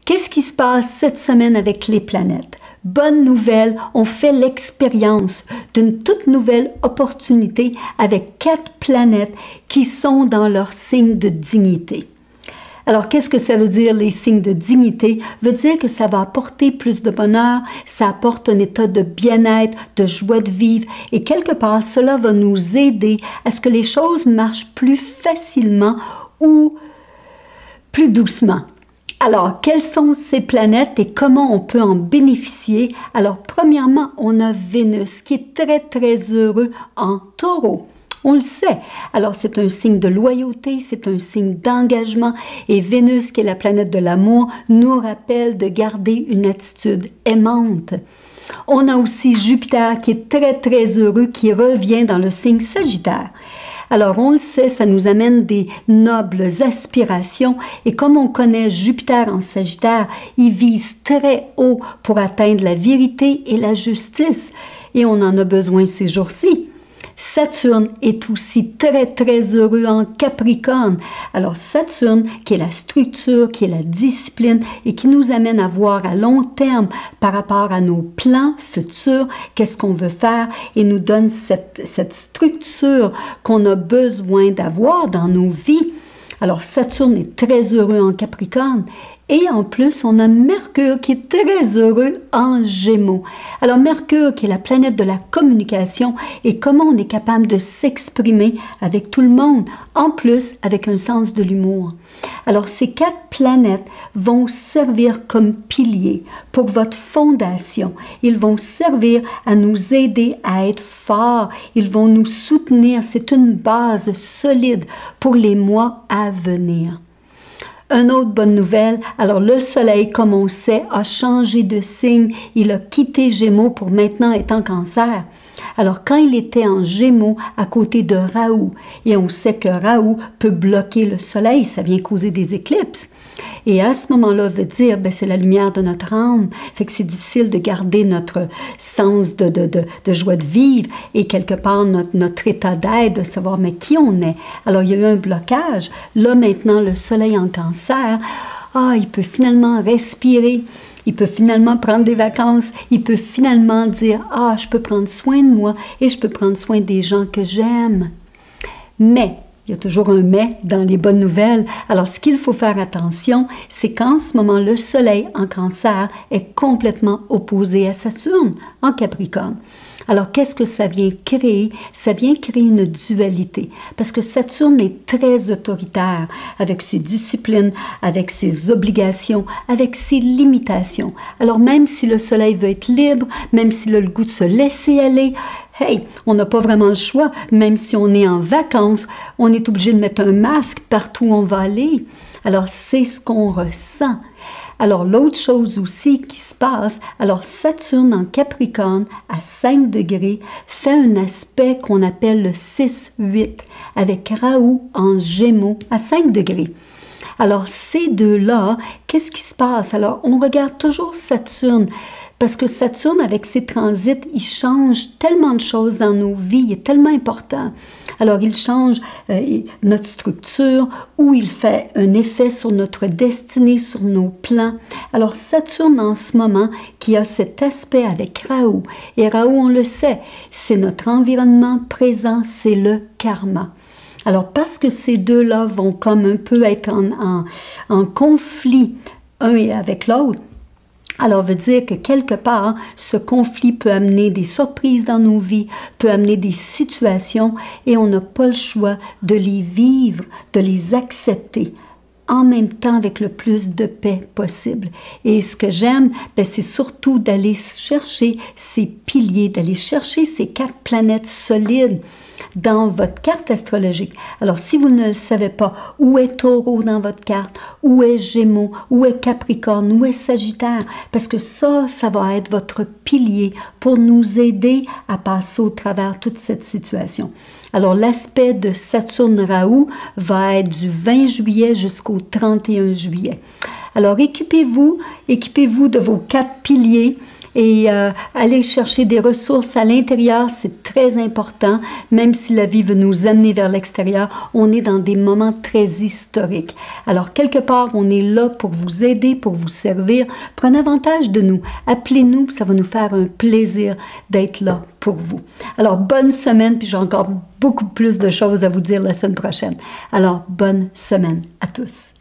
Qu'est-ce qui se passe cette semaine avec les planètes? Bonne nouvelle, on fait l'expérience d'une toute nouvelle opportunité avec 4 planètes qui sont dans leur signe de dignité. Alors, qu'est-ce que ça veut dire, les signes de dignité? Veut dire que ça va apporter plus de bonheur, ça apporte un état de bien-être, de joie de vivre, et quelque part, cela va nous aider à ce que les choses marchent plus facilement ou plus doucement. Alors, quelles sont ces planètes et comment on peut en bénéficier? Alors, premièrement, on a Vénus qui est très, très heureux en Taureau. On le sait. Alors, c'est un signe de loyauté, c'est un signe d'engagement. Et Vénus, qui est la planète de l'amour, nous rappelle de garder une attitude aimante. On a aussi Jupiter qui est très, très heureux, qui revient dans le signe Sagittaire. Alors, on le sait, ça nous amène des nobles aspirations. Et comme on connaît Jupiter en Sagittaire, il vise très haut pour atteindre la vérité et la justice. Et on en a besoin ces jours-ci. Saturne est aussi très, très heureux en Capricorne. Alors, Saturne, qui est la structure, qui est la discipline et qui nous amène à voir à long terme par rapport à nos plans futurs, qu'est-ce qu'on veut faire et nous donne cette structure qu'on a besoin d'avoir dans nos vies. Alors, Saturne est très heureux en Capricorne. Et en plus, on a Mercure qui est très heureux en Gémeaux. Alors, Mercure qui est la planète de la communication et comment on est capable de s'exprimer avec tout le monde, en plus avec un sens de l'humour. Alors, ces 4 planètes vont servir comme piliers pour votre fondation. Ils vont servir à nous aider à être forts. Ils vont nous soutenir. C'est une base solide pour les mois à venir. Une autre bonne nouvelle, alors le Soleil, comme on sait, a changé de signe. Il a quitté Gémeaux pour maintenant être en Cancer. Alors, quand il était en Gémeaux, à côté de Raoult, et on sait que Raoult peut bloquer le Soleil, ça vient causer des éclipses. Et à ce moment-là, veut dire, c'est la lumière de notre âme. Fait que c'est difficile de garder notre sens de joie de vivre et quelque part notre état d'être, de savoir mais qui on est. Alors, il y a eu un blocage. Là, maintenant, le Soleil en Cancer, il peut finalement respirer. Il peut finalement prendre des vacances. Il peut finalement dire, je peux prendre soin de moi et je peux prendre soin des gens que j'aime. Mais, il y a toujours un mais dans les bonnes nouvelles. Alors, ce qu'il faut faire attention, c'est qu'en ce moment, le Soleil en Cancer est complètement opposé à Saturne en Capricorne. Alors, qu'est-ce que ça vient créer? Ça vient créer une dualité. Parce que Saturne est très autoritaire avec ses disciplines, avec ses obligations, avec ses limitations. Alors, même si le Soleil veut être libre, même s'il a le goût de se laisser aller, on n'a pas vraiment le choix. Même si on est en vacances, on est obligé de mettre un masque partout où on va aller. Alors, c'est ce qu'on ressent. Alors, l'autre chose aussi qui se passe, alors Saturne en Capricorne à 5 degrés fait un aspect qu'on appelle le 6-8 avec Raoult en Gémeaux à 5 degrés. Alors, ces deux-là, qu'est-ce qui se passe? Alors, on regarde toujours Saturne. Parce que Saturne, avec ses transits, il change tellement de choses dans nos vies, il est tellement important. Alors, il change notre structure ou il fait un effet sur notre destinée, sur nos plans. Alors, Saturne, en ce moment, qui a cet aspect avec Raoult. Et Raoult, on le sait, c'est notre environnement présent, c'est le karma. Alors, parce que ces deux-là vont comme un peu être en conflit un avec l'autre, alors, veut dire que quelque part, ce conflit peut amener des surprises dans nos vies, peut amener des situations et on n'a pas le choix de les vivre, de les accepter en même temps avec le plus de paix possible. Et ce que j'aime, c'est surtout d'aller chercher ces piliers, d'aller chercher ces 4 planètes solides dans votre carte astrologique. Alors, si vous ne savez pas où est Taureau dans votre carte, où est Gémeaux, où est Capricorne, où est Sagittaire, parce que ça va être votre pilier pour nous aider à passer au travers toute cette situation. Alors, l'aspect de Saturne-Raoult va être du 20 juillet jusqu'au 31 juillet. Alors, équipez-vous de vos 4 piliers et allez chercher des ressources à l'intérieur, c'est très important. Même si la vie veut nous amener vers l'extérieur, on est dans des moments très historiques. Alors, quelque part, on est là pour vous aider, pour vous servir. Prenez avantage de nous. Appelez-nous, ça va nous faire un plaisir d'être là pour vous. Alors, bonne semaine, puis j'ai encore beaucoup plus de choses à vous dire la semaine prochaine. Alors, bonne semaine à tous.